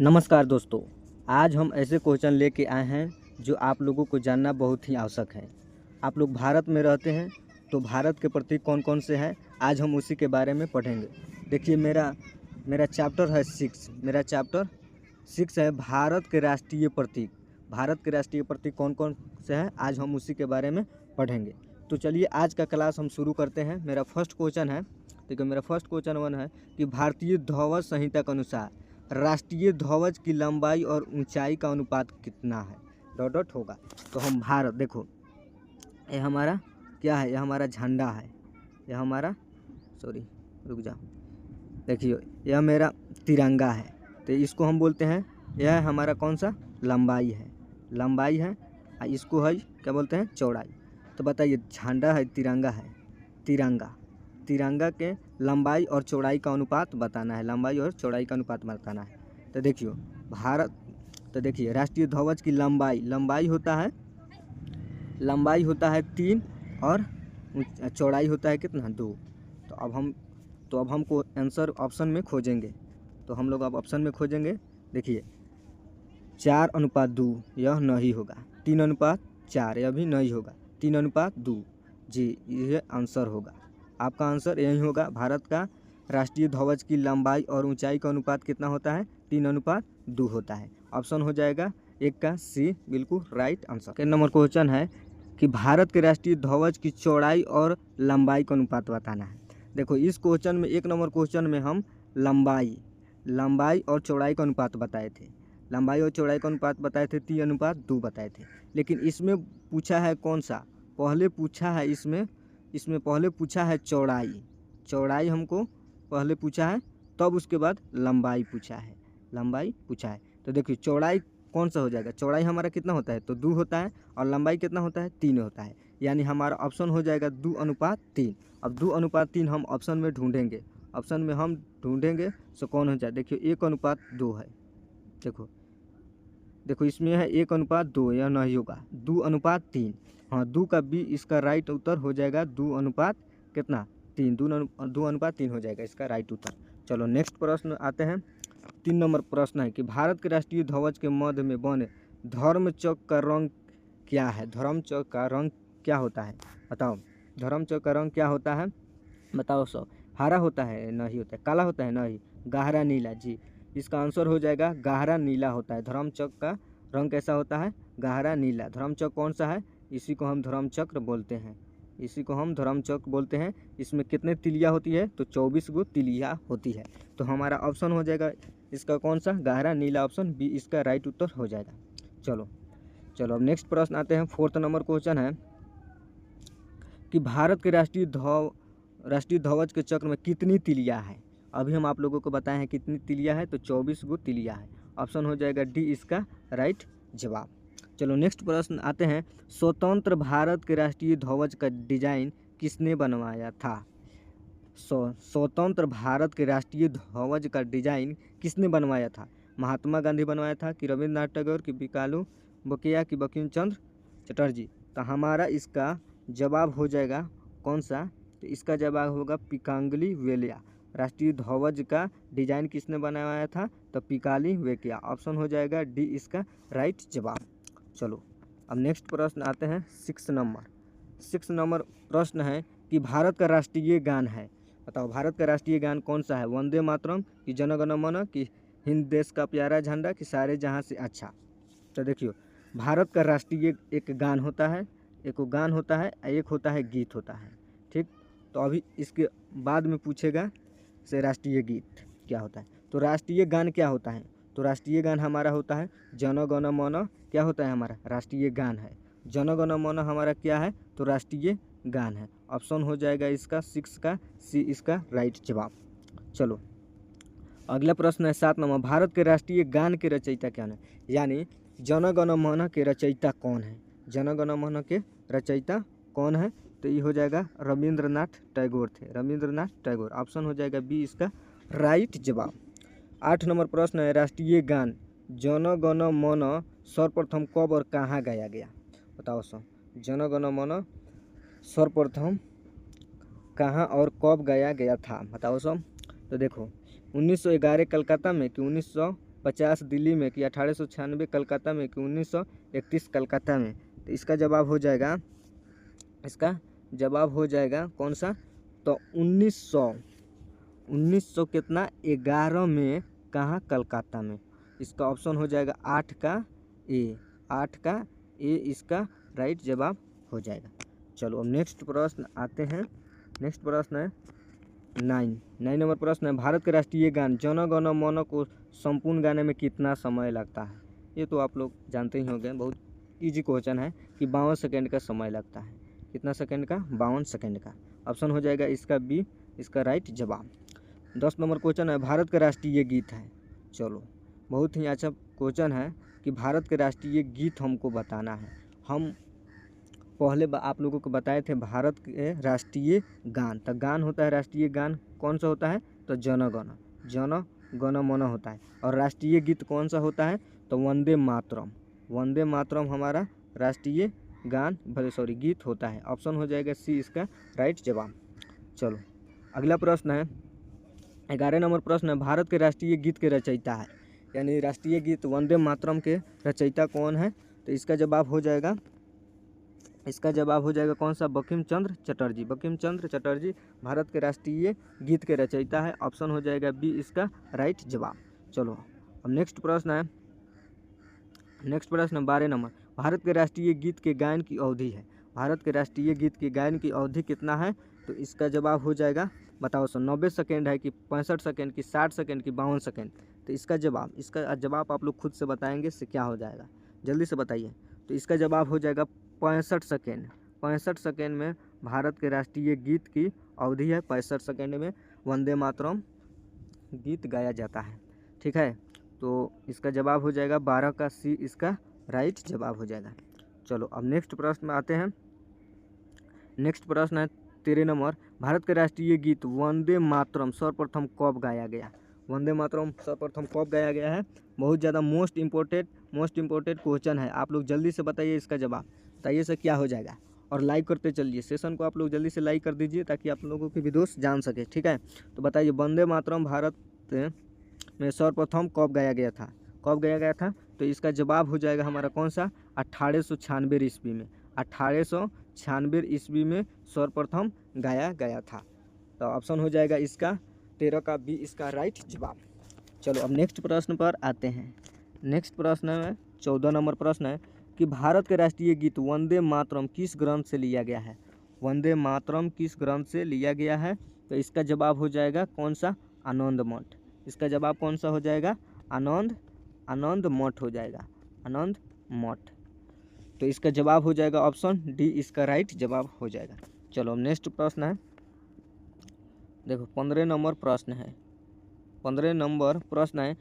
नमस्कार दोस्तों, आज हम ऐसे क्वेश्चन लेके आए हैं जो आप लोगों को जानना बहुत ही आवश्यक है। आप लोग भारत में रहते हैं तो भारत के प्रतीक कौन कौन से हैं, आज हम उसी के बारे में पढ़ेंगे। देखिए मेरा चैप्टर है 6। मेरा चैप्टर 6 है भारत के राष्ट्रीय प्रतीक। भारत के राष्ट्रीय प्रतीक कौन कौन से हैं, आज हम उसी के बारे में पढ़ेंगे। तो चलिए आज का क्लास हम शुरू करते हैं। मेरा फर्स्ट क्वेश्चन है, देखिए मेरा फर्स्ट क्वेश्चन 1 है कि भारतीय ध्वज संहिता के अनुसार राष्ट्रीय ध्वज की लंबाई और ऊंचाई का अनुपात कितना है। डॉट डॉट होगा। तो हम भारत, देखो ये हमारा क्या है, यह हमारा झंडा है, यह हमारा रुक जाओ, देखिए यह मेरा तिरंगा है। तो इसको हम बोलते हैं, यह हमारा कौन सा लंबाई है और इसको है क्या बोलते हैं, चौड़ाई। तो बताइए झंडा है, तिरंगा के लंबाई और चौड़ाई का अनुपात बताना है, लंबाई और चौड़ाई का अनुपात बताना है। तो देखिए राष्ट्रीय ध्वज की लंबाई होता है 3 और चौड़ाई होता है कितना, 2। तो अब हमको आंसर ऑप्शन में खोजेंगे। तो हम लोग अब ऑप्शन में खोजेंगे। देखिए 4:2 यह नहीं होगा, 3:4 यह भी नहीं होगा, 3:2 जी यह आंसर होगा। आपका आंसर यही होगा। भारत का राष्ट्रीय ध्वज की लंबाई और ऊंचाई का अनुपात कितना होता है, 3:2 होता है। ऑप्शन हो जाएगा 1 का सी, बिल्कुल right answer. Second number question है कि भारत के राष्ट्रीय ध्वज की चौड़ाई और लंबाई का अनुपात बताना है। देखो इस क्वेश्चन में 1 नंबर क्वेश्चन में हम लंबाई और चौड़ाई का अनुपात बताए थे, 3:2 बताए थे। लेकिन इसमें पूछा है कौन सा, पहले पूछा है चौड़ाई हमको पहले पूछा है, तब उसके बाद लंबाई पूछा है। तो देखिए चौड़ाई कौन सा हो जाएगा, चौड़ाई हमारा कितना होता है, तो 2 होता है, और लंबाई कितना होता है, 3 होता है। यानी हमारा ऑप्शन हो जाएगा 2:3। अब 2:3 हम ऑप्शन में ढूंढेंगे सो कौन हो जाए। देखिए 1:2 है, देखो इसमें है 1:2, यह नहीं होगा, 2:3। हाँ 2 का बी इसका राइट उत्तर हो जाएगा, 2:3 हो जाएगा इसका राइट उत्तर। चलो नेक्स्ट प्रश्न आते हैं। 3 नंबर प्रश्न है कि भारत के राष्ट्रीय ध्वज के मध्य में बने धर्म चौक का रंग क्या है। धर्म चौक का रंग क्या होता है, बताओ। धर्म चौक का रंग क्या होता है, बताओ। हरा होता है, नहीं होता है। काला होता है, नहीं। गहरा नीला, जी इसका आंसर हो जाएगा गहरा नीला होता है। धर्म चौक का रंग कैसा होता है, गहरा नीला। धर्म चौक कौन सा है, इसी को हम धर्म चक्र बोलते हैं। इसमें कितने तिलिया होती है, तो 24 गो तिलिया होती है। तो हमारा ऑप्शन हो जाएगा इसका कौन सा, गहरा नीला, ऑप्शन बी इसका राइट उत्तर हो जाएगा। चलो अब नेक्स्ट प्रश्न आते हैं। 4th नंबर क्वेश्चन है कि भारत के राष्ट्रीय ध्वज के चक्र में कितनी तिलिया है। अभी हम आप लोगों को बताए हैं कितनी तिलिया है, तो 24 गो तिलिया है। ऑप्शन हो जाएगा डी इसका राइट जवाब। चलो नेक्स्ट प्रश्न आते हैं। स्वतंत्र भारत के राष्ट्रीय ध्वज का डिजाइन किसने बनवाया था। स्वतंत्र भारत के राष्ट्रीय ध्वज का डिजाइन किसने बनवाया था। महात्मा गांधी बनवाया था, कि रविंद्रनाथ टैगोर, कि बिकालू बकिया, कि बंकिम चंद्र चटर्जी। तो हमारा इसका जवाब हो जाएगा कौन सा, तो इसका जवाब होगा पिकांगली वेलिया। राष्ट्रीय ध्वज का डिजाइन किसने बनवाया था, तो पिकाली वेकिया। ऑप्शन हो जाएगा डी इसका राइट जवाब। चलो अब नेक्स्ट प्रश्न आते हैं। 6 नंबर प्रश्न है कि भारत का राष्ट्रीय गान है, बताओ। भारत का राष्ट्रीय गान कौन सा है, वंदे मातरम, कि जन गण मन, कि हिंद देश का प्यारा झंडा, कि सारे जहां से अच्छा। तो देखिए भारत का राष्ट्रीय एक गान होता है, एक होता है गीत होता है, ठीक। तो अभी इसके बाद में पूछेगा से राष्ट्रीय गीत क्या होता है। तो राष्ट्रीय गान क्या होता है, तो राष्ट्रीय गान हमारा होता है जन गण मन। क्या होता है, हमारा राष्ट्रीय गान है जन गण मन, हमारा क्या है, तो राष्ट्रीय गान है। ऑप्शन हो जाएगा इसका 6 का सी इसका राइट जवाब। चलो अगला प्रश्न है 7 नंबर। भारत के राष्ट्रीय गान के रचयिता क्या है, यानी जन गण मन के रचयिता कौन है। जन गण मन के रचयिता कौन है, तो ये हो जाएगा रविंद्रनाथ टैगोर थे, रविंद्रनाथ टैगोर। ऑप्शन हो जाएगा बी इसका राइट जवाब। 8 नंबर प्रश्न है राष्ट्रीय गान जन गण मन सर्वप्रथम कब और कहाँ गाया गया, बताओ। जन गण मन सर्वप्रथम कहाँ और कब गाया गया था, बताओ। तो देखो 1911 कलकत्ता में, कि 1850 दिल्ली में कि 1896 कलकत्ता में कि 1931 कलकत्ता में? तो इसका जवाब हो जाएगा कौन सा? तो 1900 कितना 11 में कहाँ? कलकत्ता में। इसका ऑप्शन हो जाएगा 8 का ए इसका राइट जवाब हो जाएगा। चलो अब नेक्स्ट प्रश्न आते हैं। नेक्स्ट प्रश्न है 9 नंबर प्रश्न है, भारत के राष्ट्रीय गान जन गण मन को संपूर्ण गाने में कितना समय लगता है? ये तो आप लोग जानते ही होंगे, बहुत इजी क्वेश्चन है कि 52 सेकेंड का समय लगता है। कितना सेकेंड का? 52 सेकेंड का। ऑप्शन हो जाएगा इसका बी इसका राइट जवाब। 10 नंबर क्वेश्चन है, भारत का राष्ट्रीय गीत है। चलो बहुत ही अच्छा क्वेश्चन है कि भारत के राष्ट्रीय गीत हमको बताना है। हम पहले आप लोगों को बताए थे भारत के राष्ट्रीय गान। तो गान होता है राष्ट्रीय गान कौन सा होता है? तो जन गण मन होता है। और राष्ट्रीय गीत कौन सा होता है? तो वंदे मातरम हमारा राष्ट्रीय गान गीत होता है। ऑप्शन हो जाएगा सी इसका राइट जवाब। चलो अगला प्रश्न है 11 नंबर प्रश्न है, भारत के राष्ट्रीय गीत के रचयिता है, यानी राष्ट्रीय गीत वंदे मातरम के रचयिता कौन है? तो इसका जवाब हो जाएगा कौन सा? बंकिम चंद्र चटर्जी भारत के राष्ट्रीय गीत के रचयिता है। ऑप्शन हो जाएगा बी इसका राइट जवाब। चलो अब नेक्स्ट प्रश्न है 12 नंबर, भारत के राष्ट्रीय गीत के गायन की अवधि है। भारत के राष्ट्रीय गीत के गायन की अवधि कितना है? तो इसका जवाब हो जाएगा, बताओ सर, 90 सेकेंड है कि 65 सेकेंड की 60 सेकेंड की 52 सेकेंड? तो इसका जवाब आप लोग खुद से बताएंगे इससे क्या हो जाएगा, जल्दी से बताइए। तो इसका जवाब हो जाएगा 65 सेकेंड। 65 सेकेंड में भारत के राष्ट्रीय गीत की अवधि है। 65 सेकेंड में वंदे मातरम गीत गाया जाता है। ठीक है, तो इसका जवाब हो जाएगा 12 का सी इसका राइट जवाब हो जाएगा। चलो अब नेक्स्ट प्रश्न में आते हैं। नेक्स्ट प्रश्न है 13 नंबर, भारत के राष्ट्रीय गीत वंदे मातरम सर्वप्रथम कब गाया गया? वंदे मातरम सर्वप्रथम कब गाया गया है? बहुत ज़्यादा मोस्ट इम्पोर्टेंट क्वेश्चन है। आप लोग जल्दी से बताइए इसका जवाब, बताइए सर क्या हो जाएगा। और लाइक करते चलिए, सेशन को आप लोग जल्दी से लाइक कर दीजिए ताकि आप लोगों के भी दोस्त जान सके। ठीक है, तो बताइए वंदे मातरम भारत में सर्वप्रथम कब गाया गया था? तो इसका जवाब हो जाएगा हमारा कौन सा? 1896 ईस्वी में। 1896 ईस्वी में सर्वप्रथम गाया गया था। तो ऑप्शन हो जाएगा इसका 13 का बी इसका राइट जवाब। चलो अब नेक्स्ट प्रश्न पर आते हैं। नेक्स्ट प्रश्न में 14 नंबर प्रश्न है कि भारत के राष्ट्रीय गीत वंदे मातरम किस ग्रंथ से लिया गया है? वंदे मातरम किस ग्रंथ से लिया गया है? तो इसका जवाब हो जाएगा कौन सा? आनंद मठ। इसका जवाब कौन सा हो जाएगा? आनंद मठ हो जाएगा, आनंद मठ। तो इसका जवाब हो जाएगा ऑप्शन डी इसका राइट जवाब हो जाएगा। चलो अब नेक्स्ट प्रश्न है, देखो 15 नंबर प्रश्न है। 15 नंबर प्रश्न है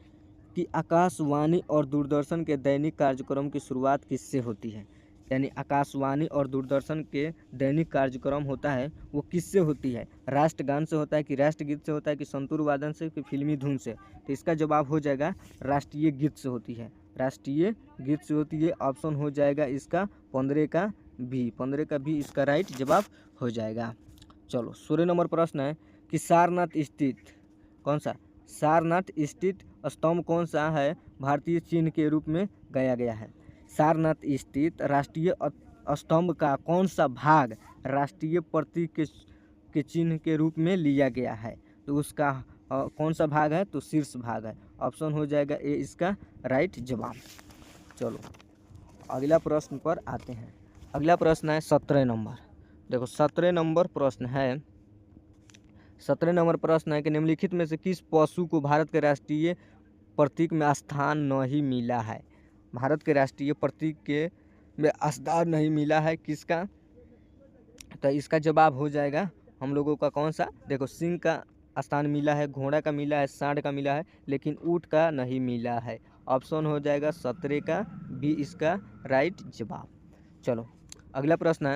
कि आकाशवाणी और दूरदर्शन के दैनिक कार्यक्रम की शुरुआत किससे होती है? यानी आकाशवाणी और दूरदर्शन के दैनिक कार्यक्रम होता है वो किससे होती है? राष्ट्रगान से होता है कि राष्ट्रगीत से होता है कि संतूर वादन से कि फिल्मी धुन से? तो इसका जवाब हो जाएगा राष्ट्रीय गीत से होती है, राष्ट्रीय गीत से होती है। ऑप्शन हो जाएगा इसका 15 का बी इसका राइट जवाब हो जाएगा। चलो 16 नंबर प्रश्न है कि सारनाथ स्थित स्तंभ कौन सा है भारतीय चिन्ह के रूप में गाया गया है? सारनाथ स्थित राष्ट्रीय स्तंभ का कौन सा भाग राष्ट्रीय प्रतीक के चिन्ह के रूप में लिया गया है? तो उसका कौन सा भाग है? तो शीर्ष भाग है। ऑप्शन हो जाएगा ए इसका राइट जवाब। चलो अगला प्रश्न पर आते हैं। अगला प्रश्न है 17 नंबर। देखो 17 नंबर प्रश्न है कि निम्नलिखित में से किस पशु को भारत के राष्ट्रीय प्रतीक में स्थान नहीं मिला है? भारत के राष्ट्रीय प्रतीक के में स्थान नहीं मिला है किसका? तो इसका जवाब हो जाएगा हम लोगों का कौन सा? देखो सिंह का स्थान मिला है, घोड़ा का मिला है, सांड का मिला है, लेकिन ऊँट का नहीं मिला है। ऑप्शन हो जाएगा 17 का बी इसका राइट जवाब। चलो अगला प्रश्न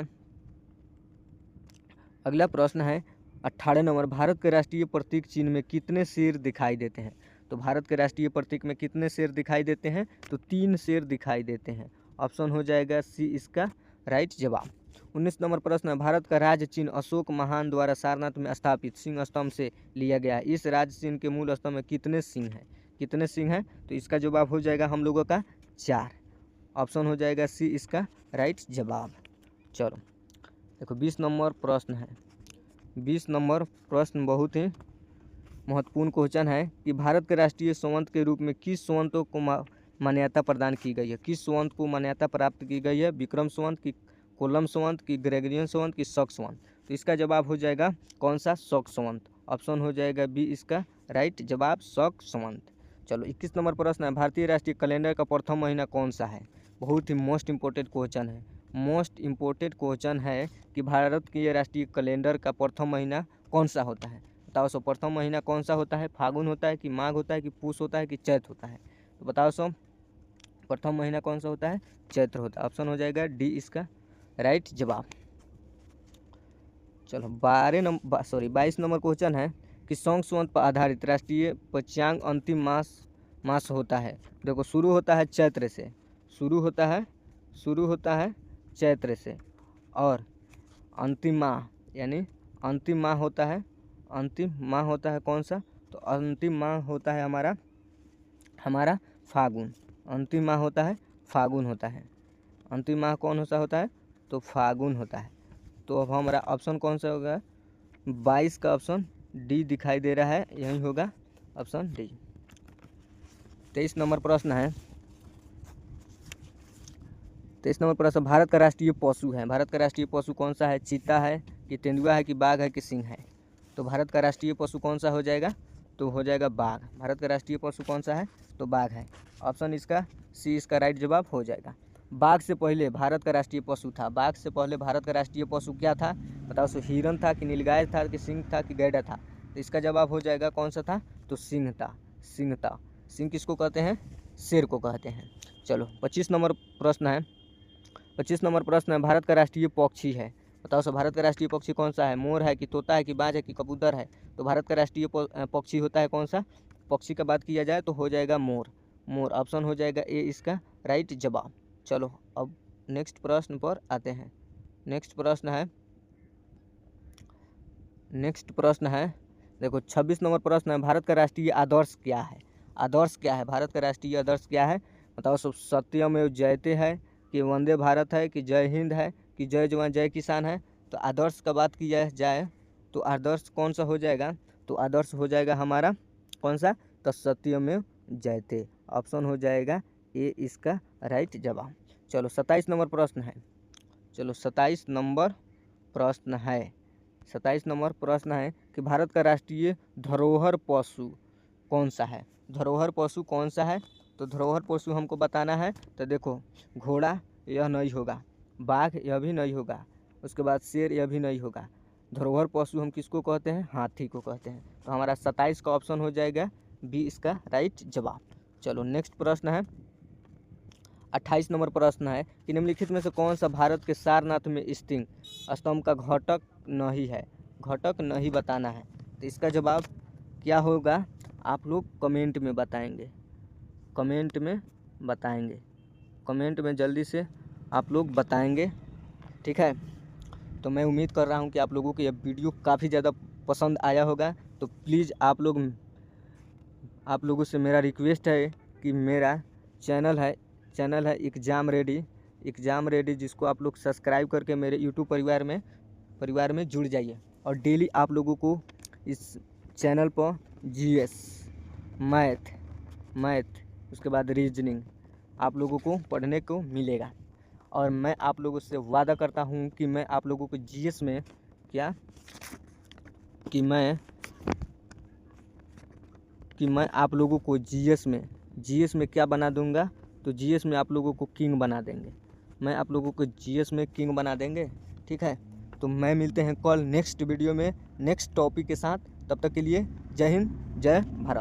है 18 नंबर, भारत के राष्ट्रीय प्रतीक चिन्ह में कितने शेर दिखाई देते हैं? तो भारत के राष्ट्रीय प्रतीक में कितने शेर दिखाई देते हैं? तो 3 शेर दिखाई देते हैं। ऑप्शन हो जाएगा सी इसका राइट जवाब। 19 नंबर प्रश्न है, भारत का राज्य चिन्ह अशोक महान द्वारा सारनाथ में स्थापित सिंह स्तंभ से लिया गया है। इस राज्य चिन्ह के मूल स्तंभ में कितने सिंह हैं? कितने सिंह हैं? तो इसका जवाब हो जाएगा हम लोगों का 4। ऑप्शन हो जाएगा सी इसका राइट जवाब। चलो देखो 20 नंबर प्रश्न है। 20 नंबर प्रश्न बहुत ही महत्वपूर्ण क्वेश्चन है कि भारत के राष्ट्रीय संवंत के रूप में किस संवंतों को मान्यता प्रदान की गई है? किस संवंत को मान्यता प्राप्त की गई है? विक्रम संवंत की, कोलम संवंत की, ग्रेगोरियन संवंत की, शक संवंत? तो इसका जवाब हो जाएगा कौन सा? शक संवंत। ऑप्शन हो जाएगा बी इसका राइट जवाब, शक संवंत। चलो 21 नंबर प्रश्न है, भारतीय राष्ट्रीय कैलेंडर का प्रथम महीना कौन सा है? बहुत ही मोस्ट इंपॉर्टेंट क्वेश्चन है। मोस्ट इम्पोर्टेंट क्वेश्चन है कि भारत के राष्ट्रीय कैलेंडर का प्रथम महीना कौन सा होता है? बताओ सो, प्रथम महीना कौन सा होता है? फागुन होता है कि माघ होता है कि पूष होता है कि चैत्र होता है? तो बताओ सो, प्रथम महीना कौन सा होता है? चैत्र होता है। ऑप्शन हो जाएगा डी इसका राइट जवाब। चलो 22 नंबर क्वेश्चन है कि सौंग संवत पर आधारित राष्ट्रीय पंचांग अंतिम मास होता है। देखो शुरू होता है चैत्र से, शुरू होता है चैत्र से, और अंतिम माह यानी अंतिम माह होता है कौन सा? तो अंतिम माह होता है हमारा फागुन। अंतिम माह होता है फागुन होता है। अंतिम माह कौन सा होता है? तो फागुन होता है। तो अब हमारा ऑप्शन कौन सा होगा? 22 का ऑप्शन डी दिखाई दे रहा है, यही होगा ऑप्शन डी। 23 नंबर प्रश्न है। 23 नंबर प्रश्न, भारत का राष्ट्रीय पशु है। भारत का राष्ट्रीय पशु कौन सा है? चीता है कि तेंदुआ है कि बाघ है कि सिंह है? तो भारत का राष्ट्रीय पशु कौन सा हो जाएगा? तो हो जाएगा बाघ। भारत का राष्ट्रीय पशु कौन सा है? तो बाघ है। ऑप्शन इसका सी इसका राइट जवाब हो जाएगा। बाघ से पहले भारत का राष्ट्रीय पशु था, बाघ से पहले भारत का राष्ट्रीय पशु क्या था? बताओ सो, हिरन था कि नीलगाय था कि सिंह था कि गैंडा था? तो इसका जवाब हो जाएगा कौन सा था? तो सिंह था। सिंह किसको कहते हैं? शेर को कहते हैं। चलो 25 नंबर प्रश्न है। 25 नंबर प्रश्न है, भारत का राष्ट्रीय पक्षी है। बताओ सो, भारत का राष्ट्रीय पक्षी कौन सा है? मोर है कि तोता है कि बाज है कि कबूतर है? तो भारत का राष्ट्रीय पक्षी होता है कौन सा? पक्षी का बात किया जाए तो हो जाएगा मोर। ऑप्शन हो जाएगा ए इसका राइट जवाब। चलो अब नेक्स्ट प्रश्न पर आते हैं। नेक्स्ट प्रश्न है देखो 26 नंबर प्रश्न है, भारत का राष्ट्रीय आदर्श क्या है? भारत का राष्ट्रीय आदर्श क्या है? बताओ सब, सत्यमेव जयते है कि वंदे भारत है कि जय हिंद है कि जय जवान जय किसान है? तो आदर्श का बात की जाए तो आदर्श कौन सा हो जाएगा? तो आदर्श हो जाएगा हमारा कौन सा? तो सत्यमेव जयते। ऑप्शन हो जाएगा ए इसका राइट जवाब। चलो 27 नंबर प्रश्न है। 27 नंबर प्रश्न है कि भारत का राष्ट्रीय धरोहर पशु कौन सा है? धरोहर पशु कौन सा है? तो धरोहर पशु हमको बताना है। तो देखो, घोड़ा यह नहीं होगा, बाघ यह भी नहीं होगा, उसके बाद शेर यह भी नहीं होगा। धरोहर पशु हम किसको कहते हैं? हाथी को कहते हैं। तो हमारा 27 का ऑप्शन हो जाएगा बी इसका राइट जवाब। चलो नेक्स्ट प्रश्न है। 28 नंबर प्रश्न है कि निम्नलिखित में से कौन सा भारत के सारनाथ में स्थित स्तंभ का घटक नहीं है? घटक नहीं बताना है। तो इसका जवाब क्या होगा? आप लोग कमेंट में जल्दी से आप लोग बताएंगे, ठीक है? तो मैं उम्मीद कर रहा हूँ कि आप लोगों को यह वीडियो काफ़ी ज़्यादा पसंद आया होगा। तो प्लीज़ आप लोगों से मेरा रिक्वेस्ट है कि मेरा चैनल है एग्ज़ाम रेडी, जिसको आप लोग सब्सक्राइब करके मेरे यूट्यूब परिवार में जुड़ जाइए। और डेली आप लोगों को इस चैनल पर जीएस, मैथ उसके बाद रीजनिंग आप लोगों को पढ़ने को मिलेगा। और मैं आप लोगों से वादा करता हूँ कि मैं आप लोगों को जीएस में आप लोगों को जीएस में क्या बना दूंगा? तो जीएस में आप लोगों को किंग बना देंगे। ठीक है? तो मैं मिलते हैं कल नेक्स्ट वीडियो में नेक्स्ट टॉपिक के साथ। तब तक के लिए जय हिंद, जय भारत।